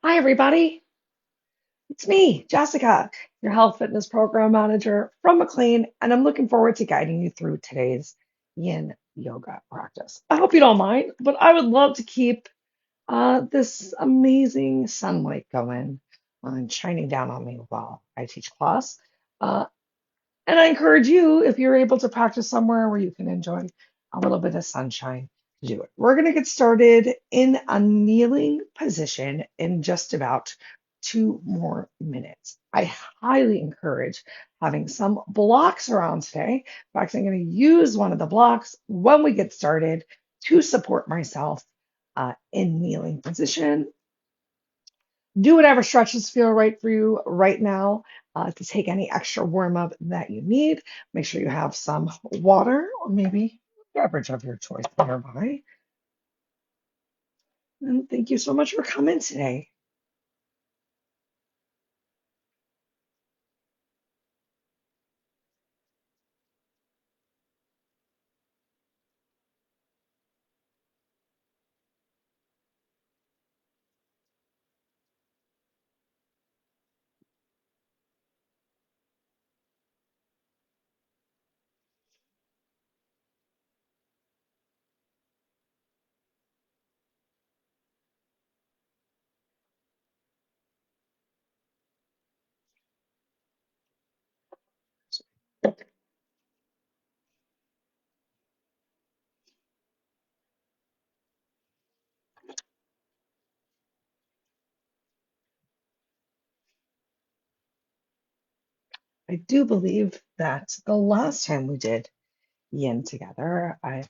Hi, everybody. It's me, Jessica, your health fitness program manager from McLean, and I'm looking forward to guiding you through today's Yin Yoga practice. I hope you don't mind, but I would love to keep this amazing sunlight going and shining down on me while I teach class. Uh, and I encourage you, if you're able to practice somewhere where you can enjoy a little bit of sunshine, to do it. We're going to get started in a kneeling position in just about 2 more minutes. I highly encourage having some blocks around today. In fact, I'm going to use one of the blocks when we get started to support myself in kneeling position. Do whatever stretches feel right for you right now to take any extra warm up that you need. Make sure you have some water or maybe a beverage of your choice nearby. And thank you so much for coming today. I do believe that the last time we did yin together, I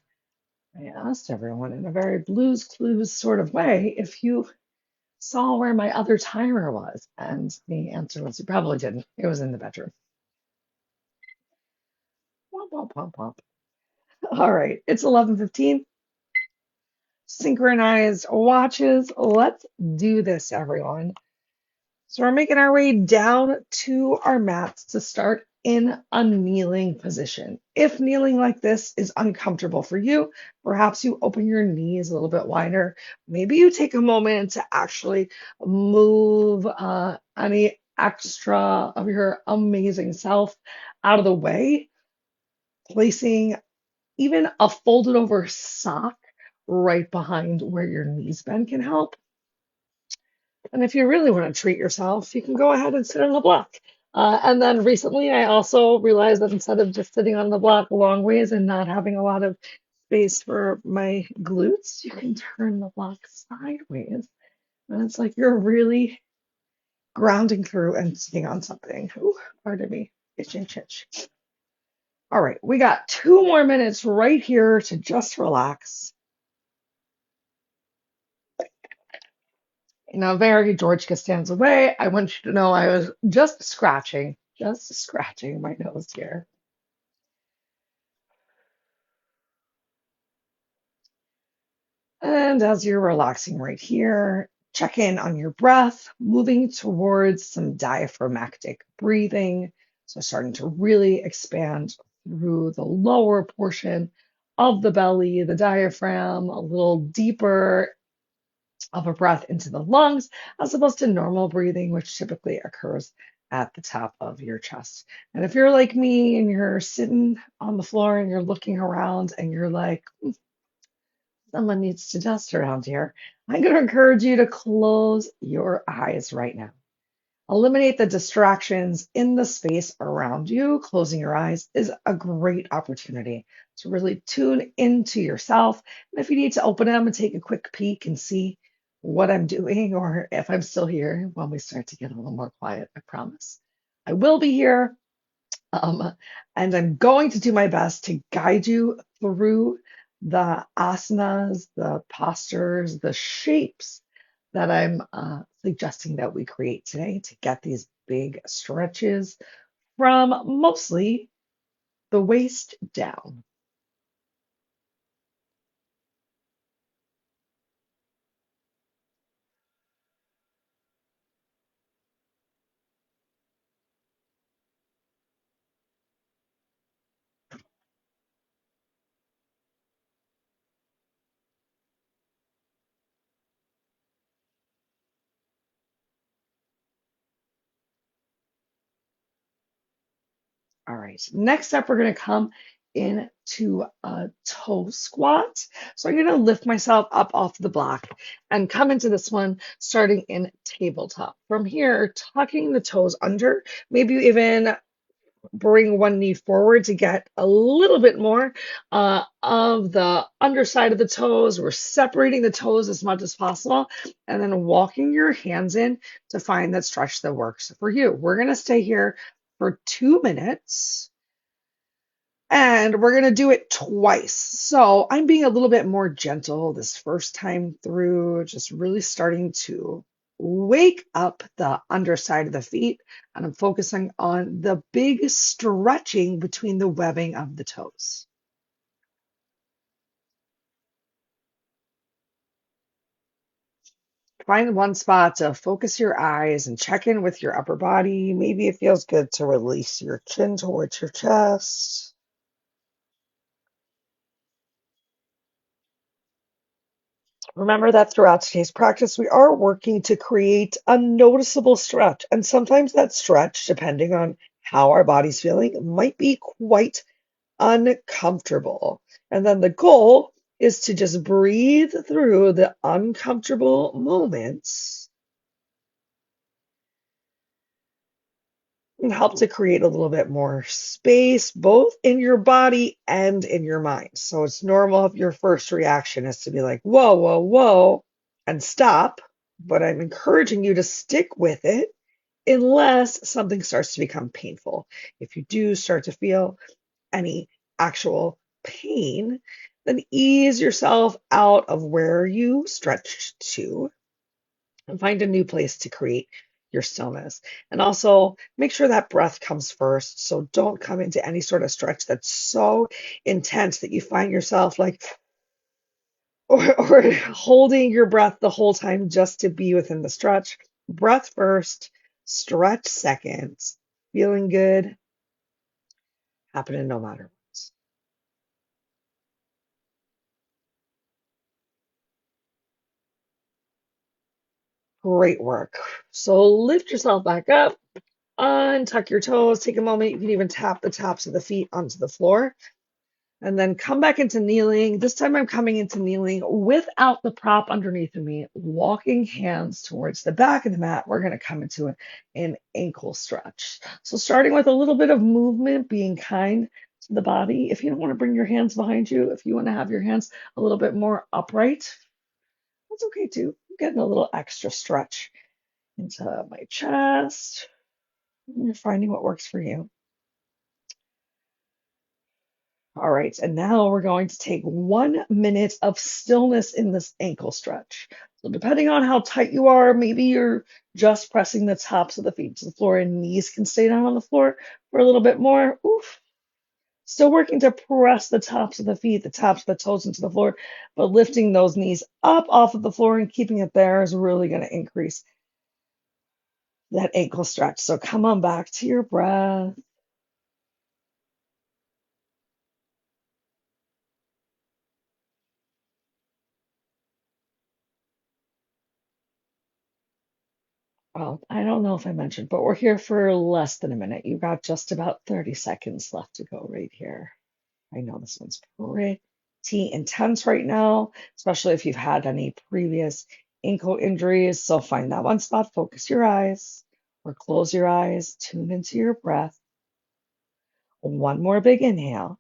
asked everyone in a very blues clues sort of way if you saw where my other timer was. And the answer was you probably didn't. It was in the bedroom. Womp, womp, womp, womp. All right, it's 11:15. Synchronized watches. Let's do this, everyone. So we're making our way down to our mats to start in a kneeling position. If kneeling like this is uncomfortable for you, perhaps you open your knees a little bit wider. Maybe you take a moment to actually move any extra of your amazing self out of the way, placing even a folded over sock right behind where your knees bend can help. And if you really want to treat yourself, you can go ahead and sit on the block. And then recently, I also realized that instead of just sitting on the block long ways and not having a lot of space for my glutes, you can turn the block sideways. And it's like you're really grounding through and sitting on something. Ooh, pardon me. Itch, itch, itch. All right, we got 2 more minutes right here to just relax. Now, very George Costanza way, I want you to know I was just scratching my nose here. And as you're relaxing right here, check in on your breath, moving towards some diaphragmatic breathing. So, starting to really expand through the lower portion of the belly, the diaphragm, a little deeper of a breath into the lungs, as opposed to normal breathing, which typically occurs at the top of your chest. And if you're like me and you're sitting on the floor and you're looking around and you're like, someone needs to dust around here, I'm going to encourage you to close your eyes right now. Eliminate the distractions in the space around you. Closing your eyes is a great opportunity to really tune into yourself. And if you need to open them and take a quick peek and see what I'm doing or if I'm still here when we start to get a little more quiet, I promise. I will be here. Um, and I'm going to do my best to guide you through the asanas, the postures, the shapes that I'm suggesting that we create today to get these big stretches from mostly the waist down. All right. Next up, we're going to come into a toe squat. So I'm going to lift myself up off the block and come into this one, starting in tabletop. From here, tucking the toes under, maybe even bring one knee forward to get a little bit more of the underside of the toes. We're separating the toes as much as possible and then walking your hands in to find that stretch that works for you. We're going to stay here for 2 minutes. And we're going to do it twice. So I'm being a little bit more gentle this first time through, just really starting to wake up the underside of the feet. And I'm focusing on the big stretching between the webbing of the toes. Find one spot to focus your eyes and check in with your upper body. Maybe it feels good to release your chin towards your chest. Remember that throughout today's practice, we are working to create a noticeable stretch. And sometimes that stretch, depending on how our body's feeling, might be quite uncomfortable. And then the goal is to just breathe through the uncomfortable moments and help to create a little bit more space, both in your body and in your mind. So it's normal if your first reaction is to be like, whoa, whoa, whoa, and stop. But I'm encouraging you to stick with it unless something starts to become painful. If you do start to feel any actual pain, then ease yourself out of where you stretched to and find a new place to create your stillness. And also make sure that breath comes first. So don't come into any sort of stretch that's so intense that you find yourself like, or holding your breath the whole time just to be within the stretch. Breath first, stretch second, feeling good, happening no matter what. Great work. So lift yourself back up, untuck your toes, take a moment. You can even tap the tops of the feet onto the floor. And then come back into kneeling. This time I'm coming into kneeling without the prop underneath of me, walking hands towards the back of the mat. We're going to come into an ankle stretch. So starting with a little bit of movement, being kind to the body. If you don't want to bring your hands behind you, if you want to have your hands a little bit more upright, that's okay too. I'm getting a little extra stretch into my chest. You're finding what works for you. All right, and now we're going to take 1 minute of stillness in this ankle stretch. So depending on how tight you are, maybe you're just pressing the tops of the feet to the floor and knees can stay down on the floor for a little bit more. Oof. Still working to press the tops of the feet, the tops of the toes into the floor, but lifting those knees up off of the floor and keeping it there is really going to increase that ankle stretch. So come on back to your breath. Well, I don't know if I mentioned, but we're here for less than a minute. You've got just about 30 seconds left to go right here. I know this one's pretty intense right now, especially if you've had any previous ankle injuries. So find that one spot, focus your eyes, or close your eyes, tune into your breath. One more big inhale.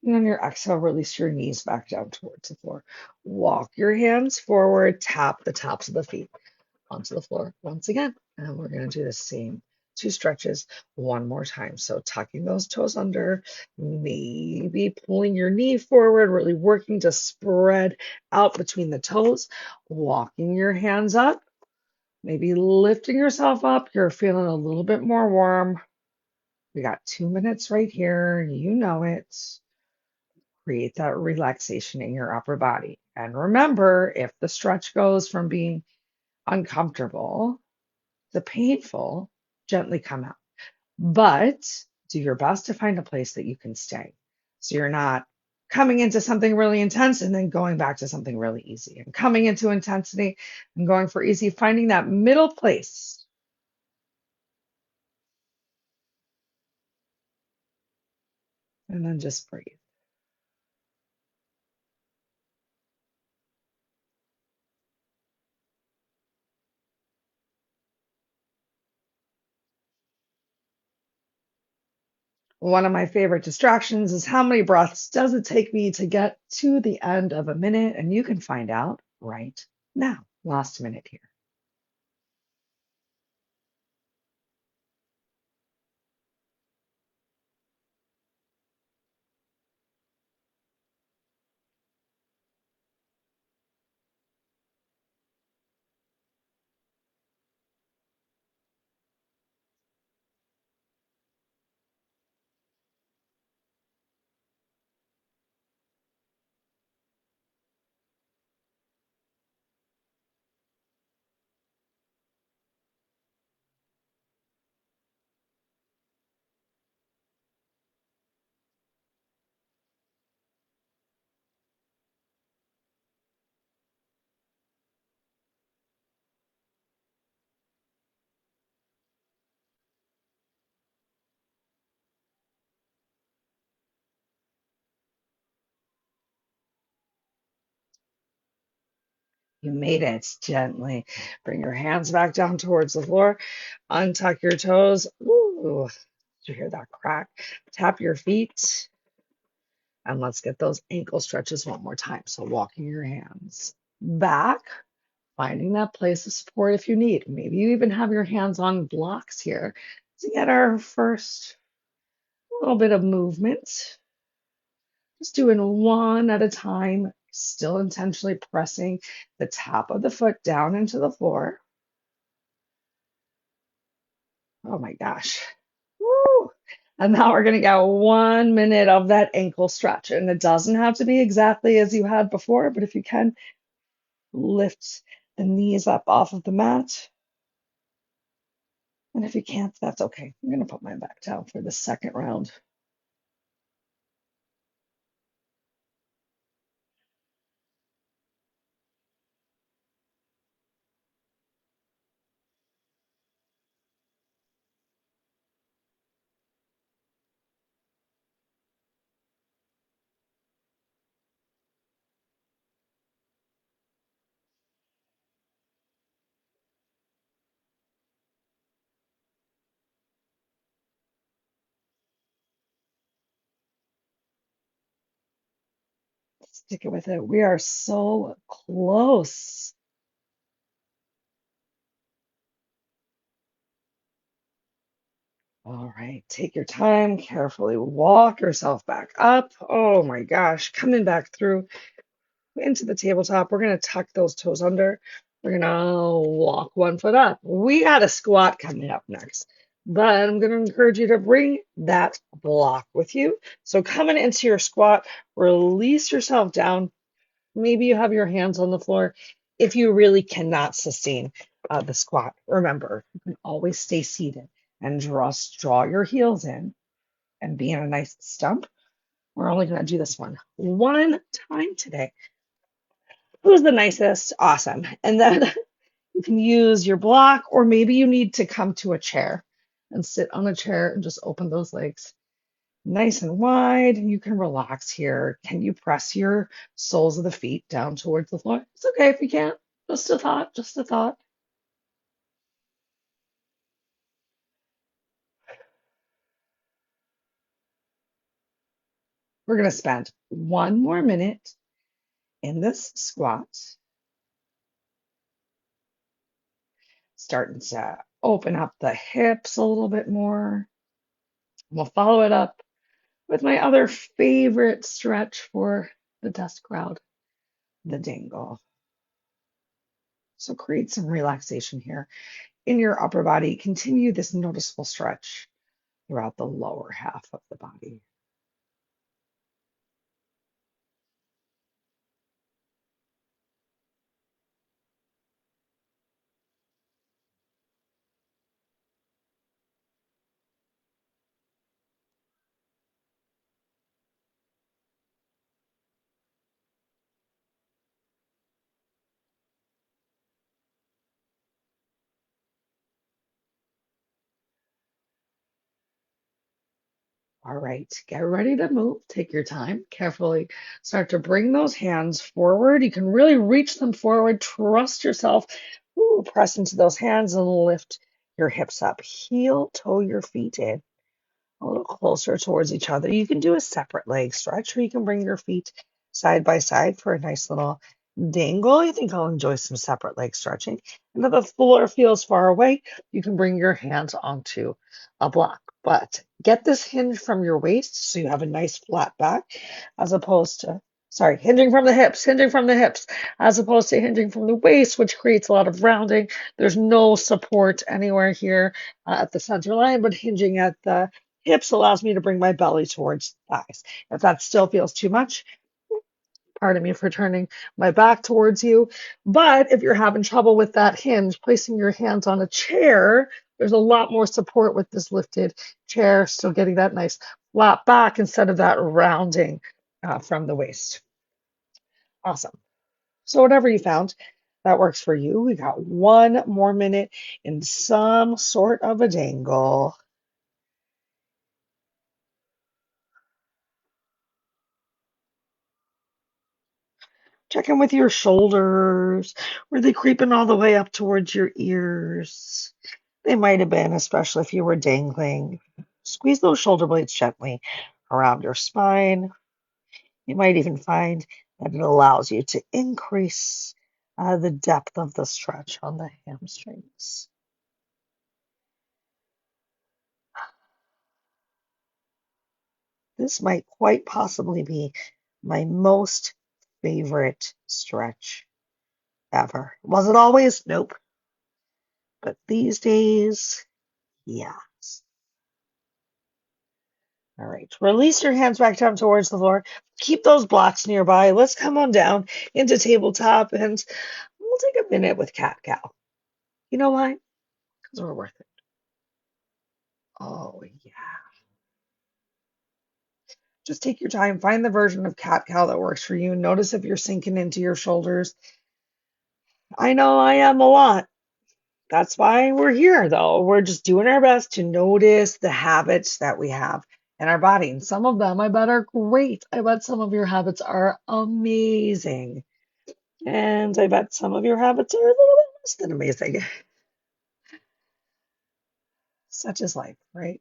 And on your exhale, release your knees back down towards the floor. Walk your hands forward, tap the tops of the feet onto the floor once again. And we're going to do the same two stretches one more time. So tucking those toes under, maybe pulling your knee forward, really working to spread out between the toes, walking your hands up, maybe lifting yourself up. You're feeling a little bit more warm. We got 2 minutes right here. You know it. Create that relaxation in your upper body. And remember, if the stretch goes from being uncomfortable to painful, gently come out. But do your best to find a place that you can stay. So you're not coming into something really intense and then going back to something really easy and coming into intensity and going for easy, finding that middle place. And then just breathe. One of my favorite distractions is how many breaths does it take me to get to the end of a minute? And you can find out right now. Last minute here. You made it gently. Bring your hands back down towards the floor. Untuck your toes. Ooh, did you hear that crack? Tap your feet. And let's get those ankle stretches one more time. So walking your hands back, finding that place of support if you need. Maybe you even have your hands on blocks here to get our first little bit of movement. Just doing one at a time, still intentionally pressing the top of the foot down into the floor. Oh my gosh. Woo! And now we're going to get 1 minute of that ankle stretch. And it doesn't have to be exactly as you had before, but if you can, lift the knees up off of the mat. And if you can't, that's okay. I'm going to put mine back down for the second round. Stick it with it. We are so close. All right, take your time, carefully walk yourself back up. Oh my gosh, coming back through into the tabletop. We're going to tuck those toes under. We're going to walk 1 foot up. We got a squat coming up next, but I'm going to encourage you to bring that block with you. So coming into your squat, release yourself down. Maybe you have your hands on the floor. If you really cannot sustain the squat, remember, you can always stay seated and draw your heels in and be in a nice stump. We're only going to do this one time today. Who's the nicest? Awesome. And then you can use your block, or maybe you need to come to a chair and sit on a chair and just open those legs nice and wide. And you can relax here. Can you press your soles of the feet down towards the floor? It's okay if you can't. Just a thought, just a thought. We're going to spend 1 more minute in this squat, starting to open up the hips a little bit more. We'll follow it up with my other favorite stretch for the desk crowd, the dangle. So create some relaxation here in your upper body. Continue this noticeable stretch throughout the lower half of the body. All right, get ready to move. Take your time. Carefully start to bring those hands forward. You can really reach them forward. Trust yourself. Ooh, press into those hands and lift your hips up. Heel toe your feet in a little closer towards each other. You can do a separate leg stretch, or you can bring your feet side by side for a nice little dangle. I think I'll enjoy some separate leg stretching. And if the floor feels far away, you can bring your hands onto a block. But get this hinge from your waist so you have a nice flat back, as opposed to, sorry, hinging from the hips, as opposed to hinging from the waist, which creates a lot of rounding. There's no support anywhere here at the center line, but hinging at the hips allows me to bring my belly towards thighs. If that still feels too much, pardon me for turning my back towards you. But if you're having trouble with that hinge, placing your hands on a chair, there's a lot more support with this lifted chair, still getting that nice flat back instead of that rounding from the waist. Awesome. So whatever you found that works for you, we got 1 more minute in some sort of a dangle. Check in with your shoulders. Were they creeping all the way up towards your ears? They might have been, especially if you were dangling. Squeeze those shoulder blades gently around your spine. You might even find that it allows you to increase the depth of the stretch on the hamstrings. This might quite possibly be my most favorite stretch ever. Was it always? Nope. But these days, yes. All right. Release your hands back down towards the floor. Keep those blocks nearby. Let's come on down into tabletop and we'll take a minute with cat cow. You know why? Because we're worth it. Oh, yeah. Just take your time. Find the version of cat cow that works for you. Notice if you're sinking into your shoulders. I know I am a lot. That's why we're here, though. We're just doing our best to notice the habits that we have in our body. And some of them, I bet, are great. I bet some of your habits are amazing. And I bet some of your habits are a little bit less than amazing. Such is life, right?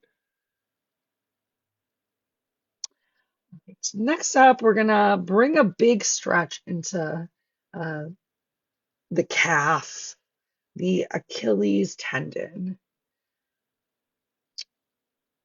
Next up, we're going to bring a big stretch into uh, the calf, the Achilles tendon.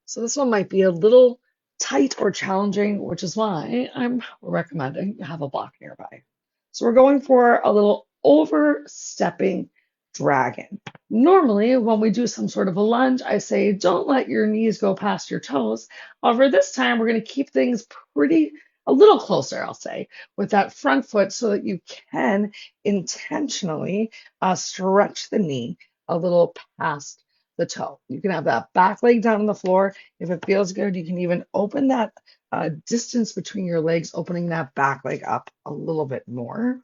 So this one might be a little tight or challenging, which is why I'm recommending you have a block nearby. So we're going for a little overstepping dragon. Normally, when we do some sort of a lunge, I say don't let your knees go past your toes. However, this time we're going to keep things a little closer, I'll say, with that front foot so that you can intentionally stretch the knee a little past the toe. You can have that back leg down on the floor. If it feels good, you can even open that distance between your legs, opening that back leg up a little bit more.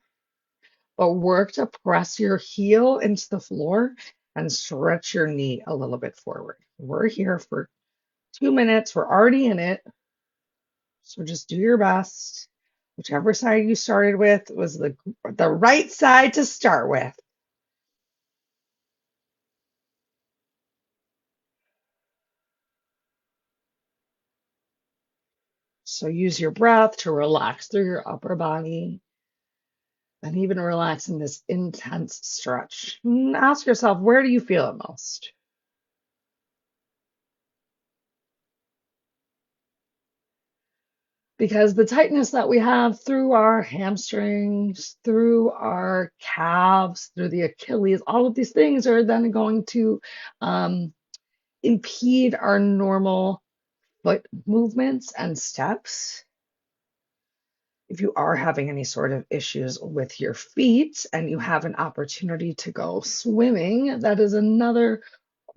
But work to press your heel into the floor and stretch your knee a little bit forward. We're here for 2 minutes. We're already in it. So just do your best. Whichever side you started with was the right side to start with. So use your breath to relax through your upper body and even relax in this intense stretch. Ask yourself, where do you feel it most? Because the tightness that we have through our hamstrings, through our calves, through the Achilles, all of these things are then going to um, impede our normal foot movements and steps. If you are having any sort of issues with your feet and you have an opportunity to go swimming, that is another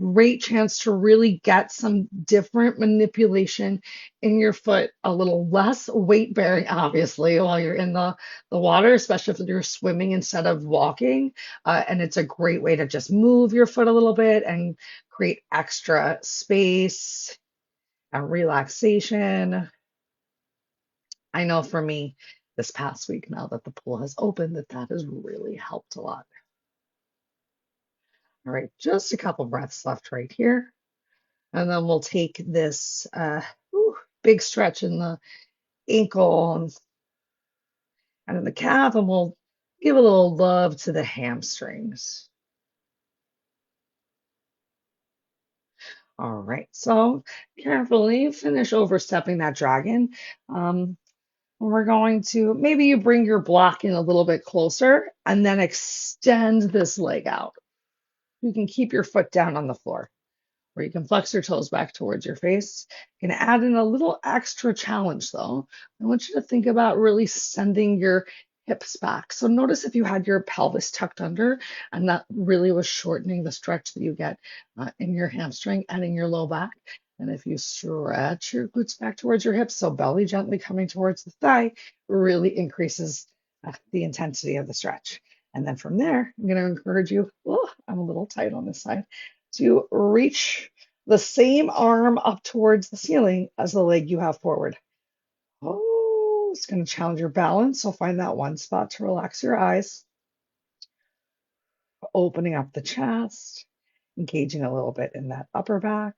great chance to really get some different manipulation in your foot, a little less weight bearing, obviously, while you're in the water, especially if you're swimming instead of walking. And it's a great way to just move your foot a little bit and create extra space. and relaxation. I know for me, this past week, now that the pool has opened, that has really helped a lot. All right, just a couple breaths left right here. And then we'll take this big stretch in the ankle and in the calf, and we'll give a little love to the hamstrings. All right, so carefully finish overstepping that dragon. We're going to, maybe you bring your block in a little bit closer and then extend this leg out. You can keep your foot down on the floor, or you can flex your toes back towards your face. You can add in a little extra challenge though. I want you to think about really sending your hips back. So notice if you had your pelvis tucked under, and that really was shortening the stretch that you get in your hamstring and in your low back. And if you stretch your glutes back towards your hips, so belly gently coming towards the thigh, really increases the intensity of the stretch. And then from there, I'm going to encourage you, oh, I'm a little tight on this side, to reach the same arm up towards the ceiling as the leg you have forward. Oh, it's going to challenge your balance. So find that one spot to relax your eyes, opening up the chest, engaging a little bit in that upper back.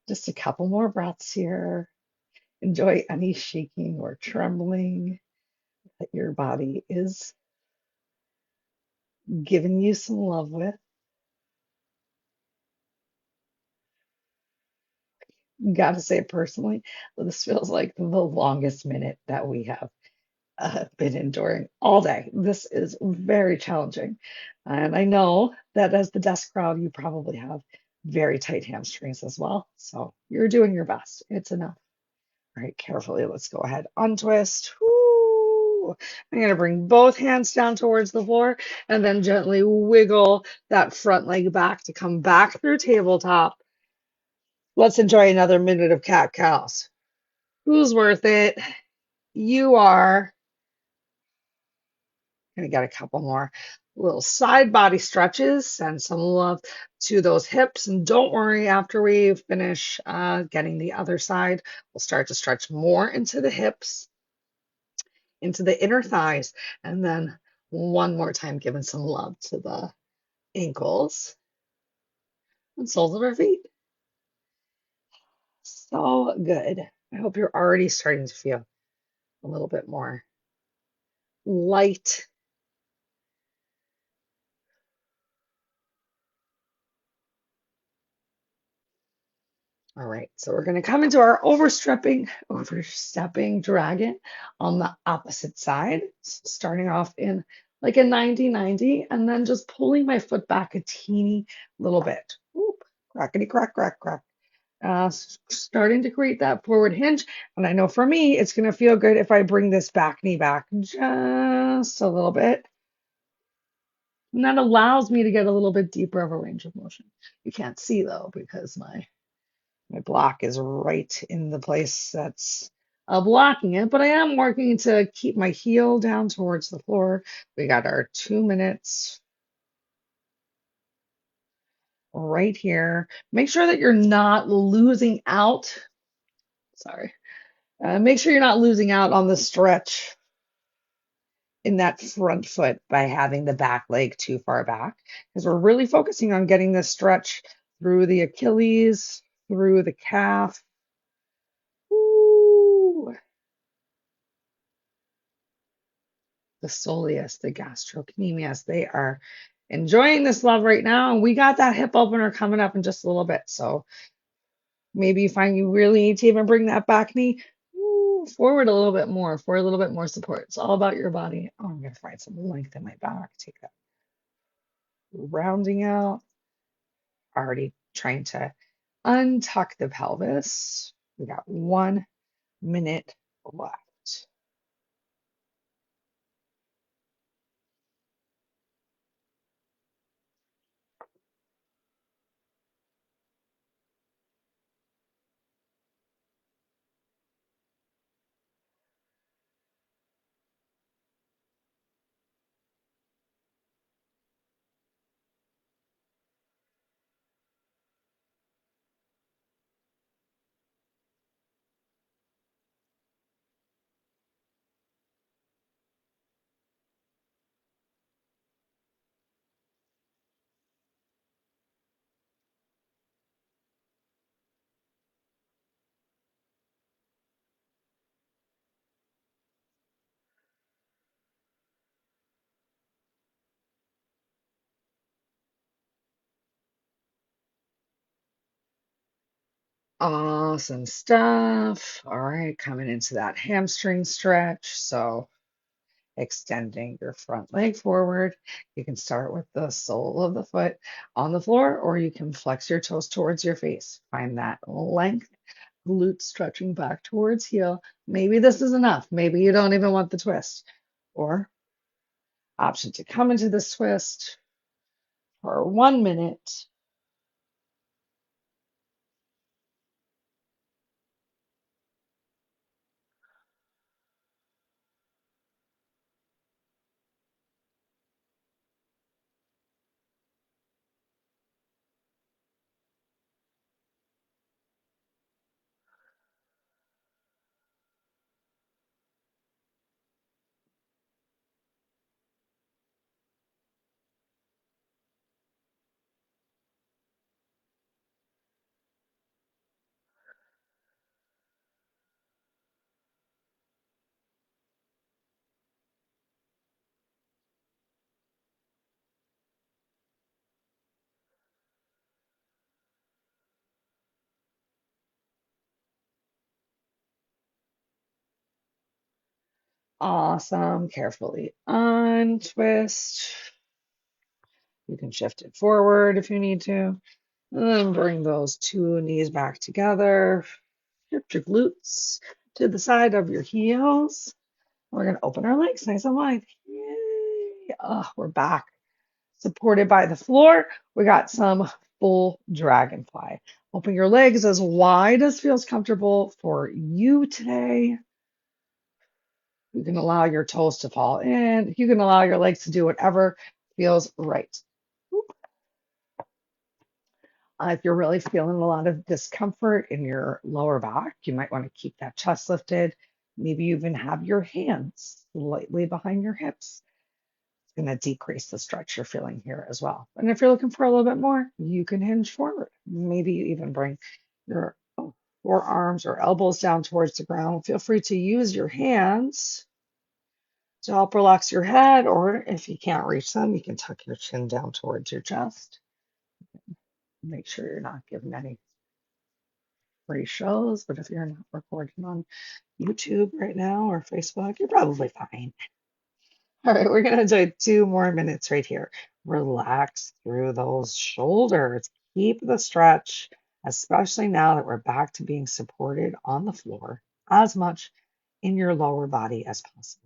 Just a couple more breaths here. Enjoy any shaking or trembling that your body is giving you some love with. Gotta say personally, this feels like the longest minute that we have been enduring all day. This is very challenging. And I know that as the desk crowd, you probably have very tight hamstrings as well. So you're doing your best. It's enough. All right, carefully, let's go ahead. Untwist. Woo. I'm going to bring both hands down towards the floor and then gently wiggle that front leg back to come back through tabletop. Let's enjoy another minute of cat cows. Who's worth it? You are. Gonna get a couple more little side body stretches. Send some love to those hips. And don't worry, after we finish getting the other side, we'll start to stretch more into the hips, into the inner thighs. And then one more time, giving some love to the ankles and soles of our feet. So good. I hope you're already starting to feel a little bit more light. All right, so we're going to come into our overstepping dragon on the opposite side, starting off in like a 90-90, and then just pulling my foot back a teeny little bit. Oop, crackety crack, crack, crack. Starting to create that forward hinge. And I know for me, it's going to feel good if I bring this back knee back just a little bit. And that allows me to get a little bit deeper of a range of motion. You can't see though, because my block is right in the place that's blocking it, but I am working to keep my heel down towards the floor. We got our 2 minutes right here. Make sure that you're not losing out. Sorry. Make sure you're not losing out on the stretch in that front foot by having the back leg too far back, because we're really focusing on getting this stretch through the Achilles, through the calf. Woo. The soleus, the gastrocnemius, they are enjoying this love right now. And we got that hip opener coming up in just a little bit. So maybe you find you really need to even bring that back knee forward a little bit more for a little bit more support. It's all about your body. Oh, I'm going to find some length in my back. Take that rounding out. Already trying to untuck the pelvis. We got 1 minute left. Awesome stuff. All right, coming into that hamstring stretch. So extending your front leg forward. You can start with the sole of the foot on the floor, or you can flex your toes towards your face. Find that length, glute stretching back towards heel. Maybe this is enough. Maybe you don't even want the twist. Or option to come into this twist for 1 minute. Awesome. Carefully untwist. You can shift it forward if you need to. And then bring those two knees back together. Shift your glutes to the side of your heels. We're going to open our legs nice and wide. Yay. Oh, we're back. Supported by the floor. We got some full dragonfly. Open your legs as wide as feels comfortable for you today. You can allow your toes to fall in. You can allow your legs to do whatever feels right. If you're really feeling a lot of discomfort in your lower back, you might want to keep that chest lifted. Maybe you even have your hands slightly behind your hips. It's going to decrease the stretch you're feeling here as well. And if you're looking for a little bit more, you can hinge forward. Maybe you even bring your forearms or elbows down towards the ground. Feel free to use your hands to help relax your head, or if you can't reach them, you can tuck your chin down towards your chest. Make sure you're not giving any free shows, but if you're not recording on YouTube right now or Facebook, you're probably fine. All right, we're going to do 2 more minutes right here. Relax through those shoulders. Keep the stretch, especially now that we're back to being supported on the floor as much in your lower body as possible.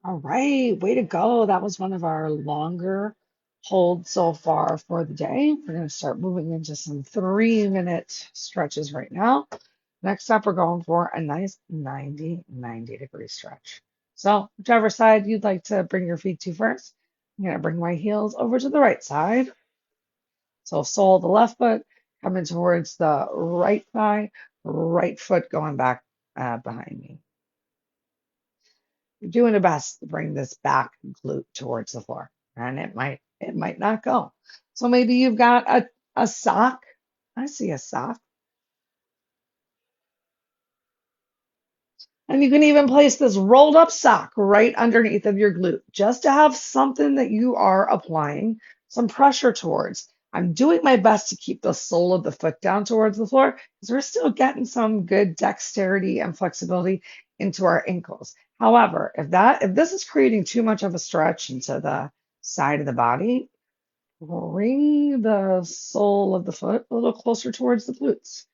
All right, way to go. That was one of our longer holds so far for the day. We're going to start moving into some 3 minute stretches right now. Next up, we're going for a nice 90 degree stretch. So whichever side you'd like to bring your feet to first, I'm going to bring my heels over to the right side. So sole of the left foot coming towards the right thigh, right foot going back behind me. You're doing the best to bring this back glute towards the floor, and it might not go. So maybe you've got a sock. I see a sock. And you can even place this rolled up sock right underneath of your glute just to have something that you are applying some pressure towards. I'm doing my best to keep the sole of the foot down towards the floor because we're still getting some good dexterity and flexibility into our ankles. However, if this is creating too much of a stretch into the side of the body, bring the sole of the foot a little closer towards the glutes.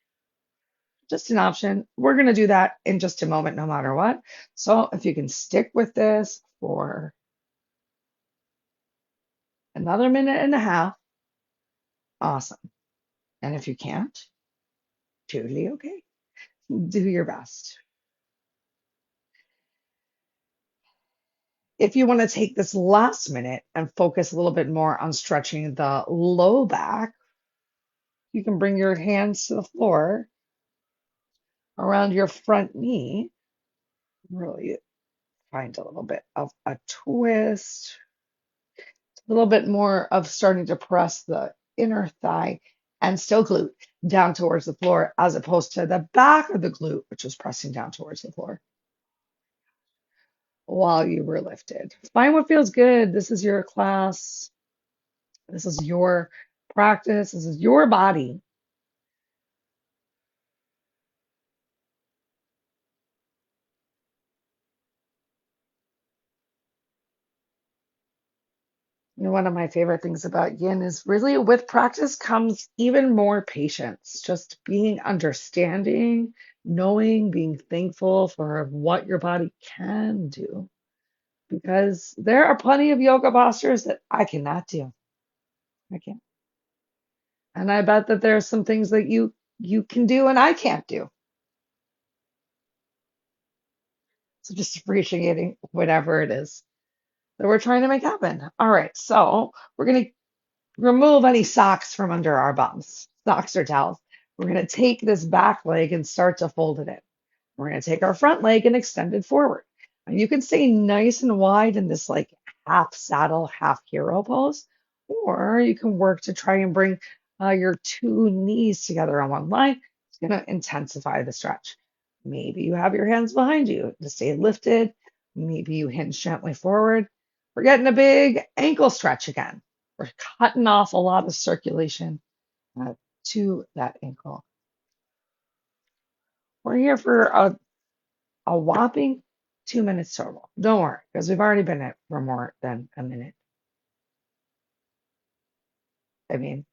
Just an option. We're going to do that in just a moment, no matter what. So if you can stick with this for another minute and a half, awesome. And if you can't, totally okay. Do your best. If you want to take this last minute and focus a little bit more on stretching the low back, you can bring your hands to the floor around your front knee. Really find a little bit of a twist, a little bit more of starting to press the inner thigh and still glute down towards the floor as opposed to the back of the glute, which was pressing down towards the floor while you were lifted. Find what feels good. This is your class. This is your practice. This is your body. You know, one of my favorite things about yin is really with practice comes even more patience, just being understanding, knowing, being thankful for what your body can do. Because there are plenty of yoga postures that I cannot do. I can't. And I bet that there are some things that you can do and I can't do. So just appreciating whatever it is that we're trying to make happen. All right, so we're gonna remove any socks from under our bums, socks or towels. We're gonna take this back leg and start to fold it in. We're going to take our front leg and extend it forward. And you can stay nice and wide in this like half saddle, half hero pose, or you can work to try and bring your two knees together on one line. It's going to intensify the stretch. Maybe you have your hands behind you to stay lifted. Maybe you hinge gently forward. We're getting a big ankle stretch again. We're cutting off a lot of circulation to that ankle. We're here for a whopping 2 minutes total. Don't worry, because we've already been at for more than a minute. I mean,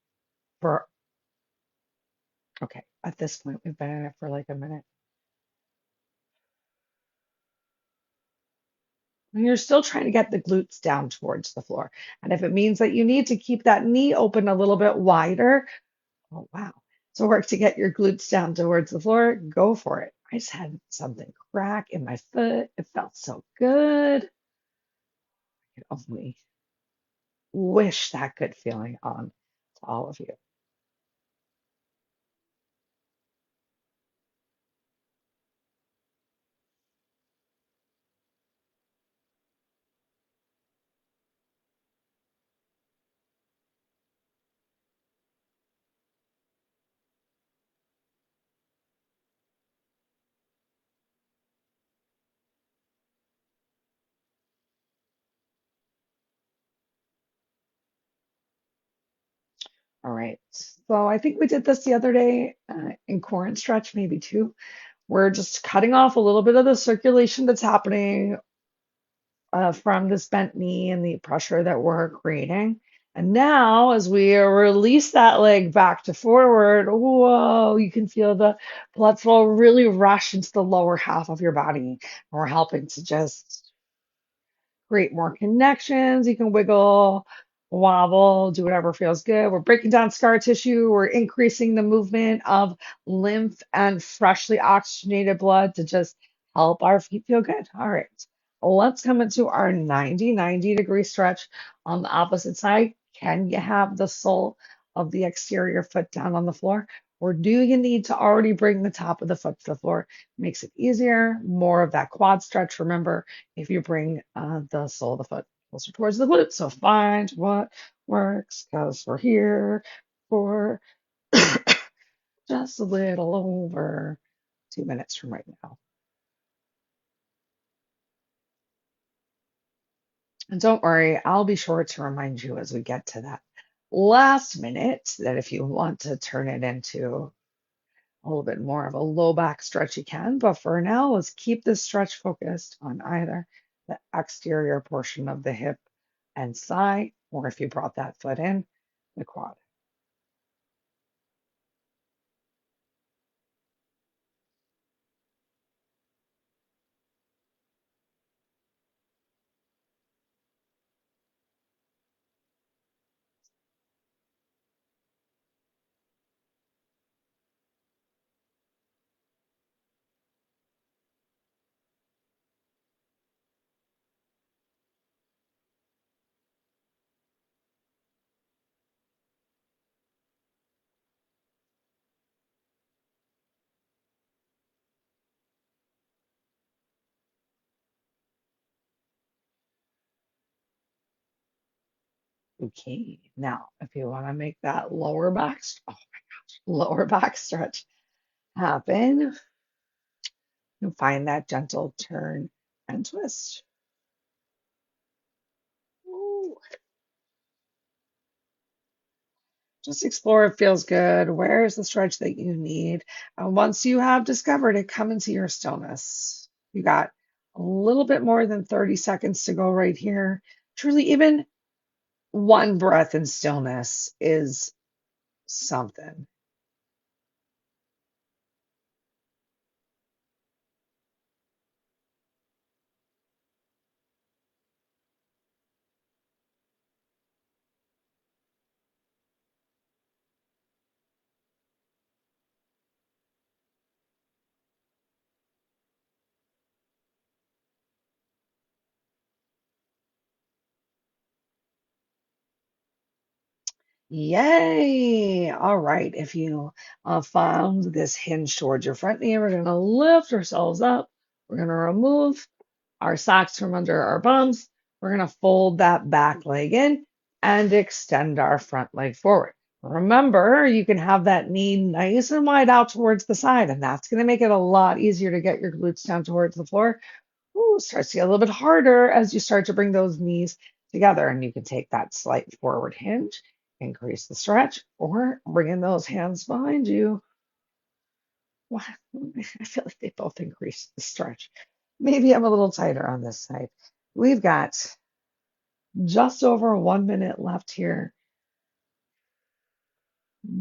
for okay, at this point, we've been in it for like a minute. And you're still trying to get the glutes down towards the floor. And if it means that you need to keep that knee open a little bit wider, oh wow. So work to get your glutes down towards the floor, go for it. I just had something crack in my foot. It felt so good. I could only wish that good feeling on to all of you. All right. So I think we did this the other day in core and stretch, maybe too. We're just cutting off a little bit of the circulation that's happening from this bent knee and the pressure that we're creating. And now, as we release that leg back to forward, whoa, you can feel the blood flow really rush into the lower half of your body. And we're helping to just create more connections. You can wiggle, wobble, do whatever feels good. We're breaking down scar tissue. We're increasing the movement of lymph and freshly oxygenated blood to just help our feet feel good. All right. let's come into our 90-90 degree stretch on the opposite side. Can you have the sole of the exterior foot down on the floor? Or do you need to already bring the top of the foot to the floor? Makes it easier, more of that quad stretch. Remember, if you bring the sole of the foot closer towards the glute. So find what works, because we're here for just a little over 2 minutes from right now. And don't worry, I'll be sure to remind you as we get to that last minute that if you want to turn it into a little bit more of a low back stretch, you can. But for now, let's keep this stretch focused on either the exterior portion of the hip and thigh, or if you brought that foot in, the quad. Okay, now if you want to make that lower back stretch happen, you find that gentle turn and twist. Ooh. Just explore if it feels good. Where is the stretch that you need? And once you have discovered it, come into your stillness. You got a little bit more than 30 seconds to go right here. Truly, even one breath in stillness is something. Yay! All right. If you found this hinge towards your front knee, we're going to lift ourselves up. We're going to remove our socks from under our bums. We're going to fold that back leg in and extend our front leg forward. Remember, you can have that knee nice and wide out towards the side, and that's going to make it a lot easier to get your glutes down towards the floor. Ooh, starts to get a little bit harder as you start to bring those knees together. And you can take that slight forward hinge, increase the stretch, or bring in those hands behind you. Wow, I feel like they both increase the stretch. Maybe I'm a little tighter on this side. We've got just over 1 minute left here.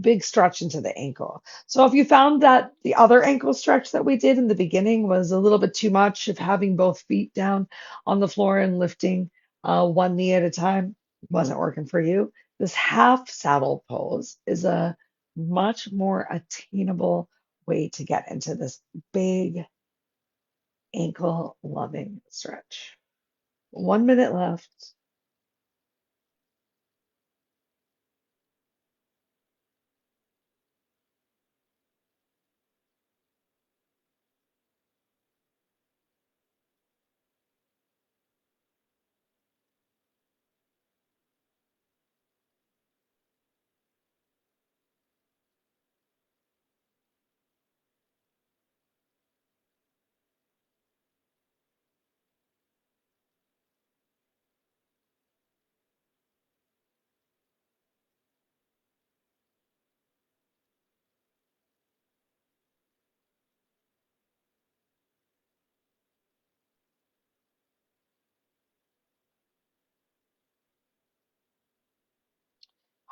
Big stretch into the ankle. So if you found that the other ankle stretch that we did in the beginning was a little bit too much of having both feet down on the floor and lifting one knee at a time wasn't working for you, this half saddle pose is a much more attainable way to get into this big ankle loving stretch. 1 minute left.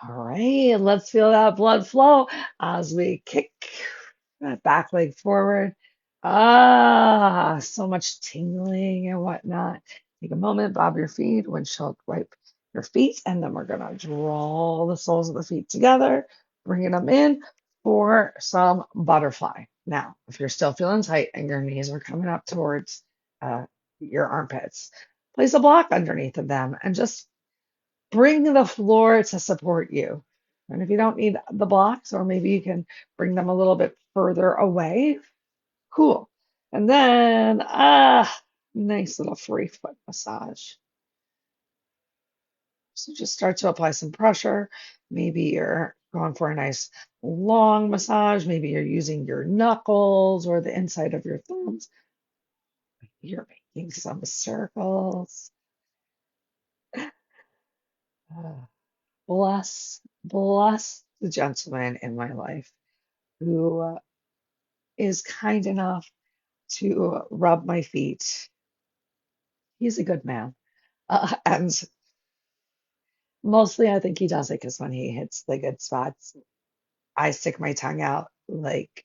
All right, let's feel that blood flow as we kick that back leg forward. Ah, so much tingling and whatnot. Take a moment, bob your feet, windshield wipe your feet, and then we're gonna draw the soles of the feet together, bringing them in for some butterfly. Now, if you're still feeling tight and your knees are coming up towards uh, your armpits. Place a block underneath of them and just bring the floor to support you. And if you don't need the blocks, or maybe you can bring them a little bit further away, cool. And then, nice little free foot massage. So just start to apply some pressure. Maybe you're going for a nice long massage. Maybe you're using your knuckles or the inside of your thumbs. You're making some circles. Ah, bless the gentleman in my life who is kind enough to rub my feet. He's a good man. And mostly I think he does it because when he hits the good spots, I stick my tongue out like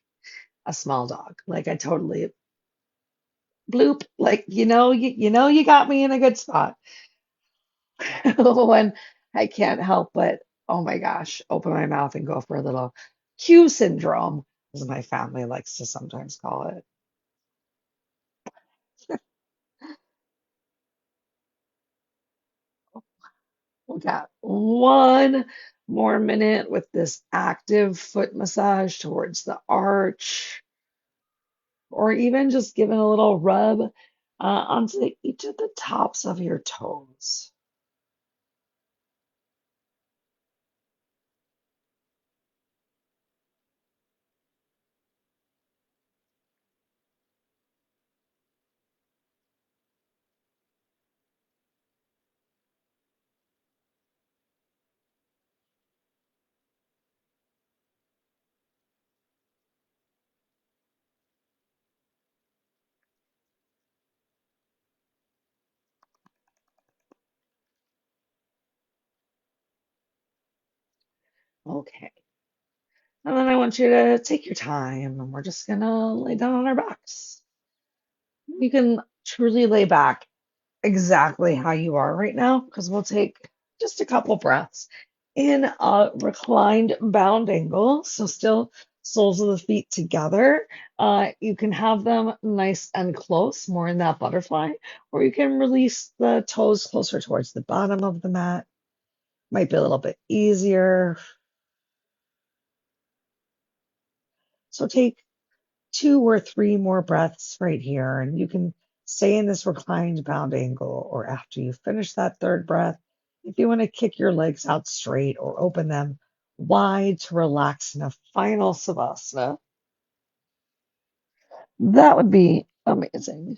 a small dog. Like I totally bloop, like you got me in a good spot. When I can't help but, oh my gosh, open my mouth and go for a little Q syndrome, as my family likes to sometimes call it. We got one more minute with this active foot massage towards the arch, or even just giving a little rub onto each of the tops of your toes. Okay. And then I want you to take your time and we're just gonna lay down on our backs. You can truly lay back exactly how you are right now because we'll take just a couple breaths in a reclined bound angle. So still soles of the feet together. You can have them nice and close, more in that butterfly, or you can release the toes closer towards the bottom of the mat. Might be a little bit easier. So take two or three more breaths right here, and you can stay in this reclined bound angle, or after you finish that third breath, if you want to kick your legs out straight or open them wide to relax in a final savasana, that would be amazing.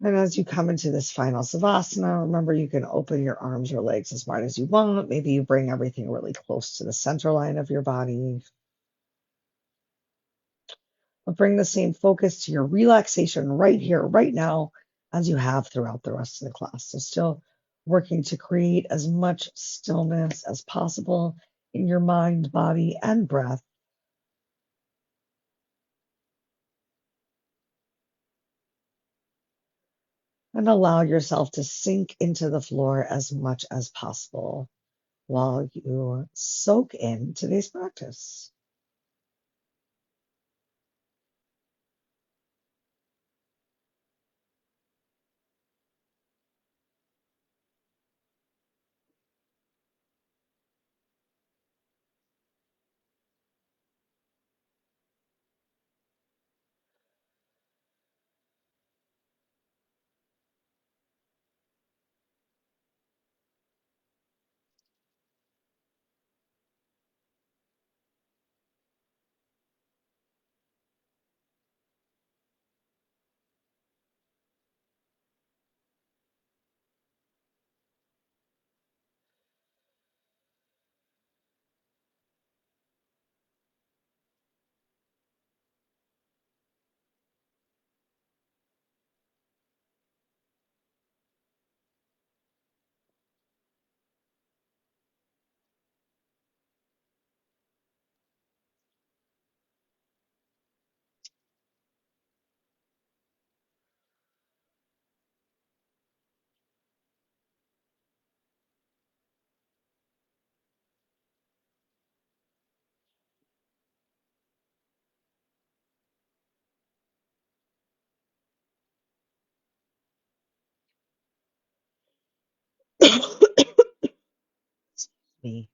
And as you come into this final savasana, remember you can open your arms or legs as wide as you want. Maybe you bring everything really close to the center line of your body. But bring the same focus to your relaxation right here, right now, as you have throughout the rest of the class. So, still working to create as much stillness as possible in your mind, body, and breath, and allow yourself to sink into the floor as much as possible while you soak in today's practice. Me.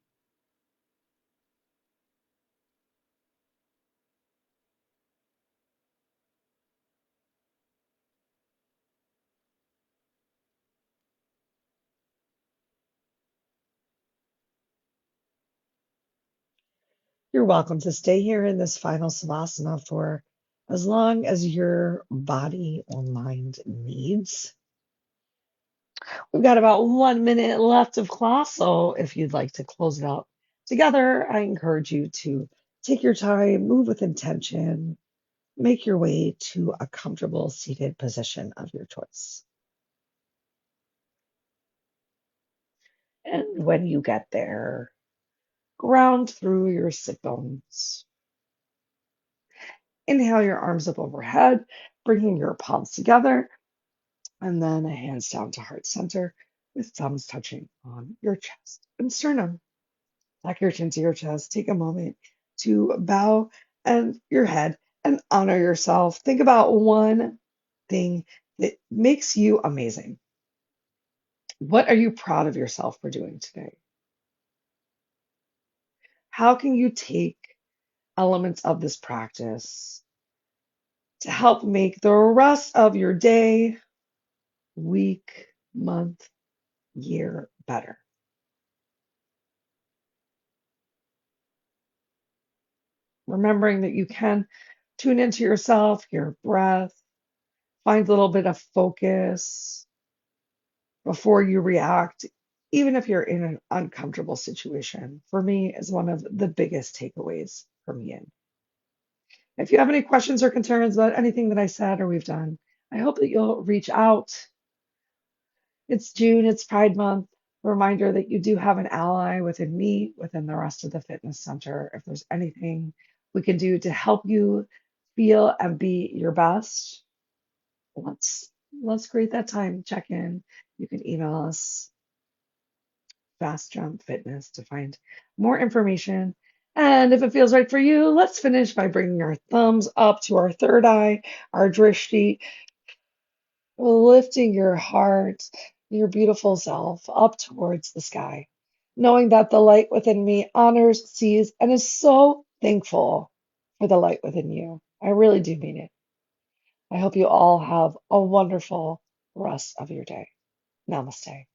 You're welcome to stay here in this final savasana for as long as your body or mind needs. We've got about 1 minute left of class, so if you'd like to close it out together, I encourage you to take your time, move with intention, make your way to a comfortable seated position of your choice. And when you get there, ground through your sit bones. Inhale your arms up overhead, bringing your palms together, and then hands down to heart center with thumbs touching on your chest and sternum. Tuck your chin to your chest. Take a moment to bow and your head and honor yourself. Think about one thing that makes you amazing. What are you proud of yourself for doing today? How can you take elements of this practice to help make the rest of your day, week, month, year better? Remembering that you can tune into yourself, your breath, find a little bit of focus before you react, even if you're in an uncomfortable situation, for me is one of the biggest takeaways from Yin. If you have any questions or concerns about anything that I said or we've done, I hope that you'll reach out. It's June, it's Pride Month. Reminder that you do have an ally within me, within the rest of the fitness center. If there's anything we can do to help you feel and be your best, let's create that time. Check in. You can email us Fast Jump Fitness to find more information. And if it feels right for you, let's finish by bringing our thumbs up to our third eye, our drishti, lifting your heart, your beautiful self up towards the sky, knowing that the light within me honors, sees, and is so thankful for the light within you. I really do mean it. I hope you all have a wonderful rest of your day. Namaste.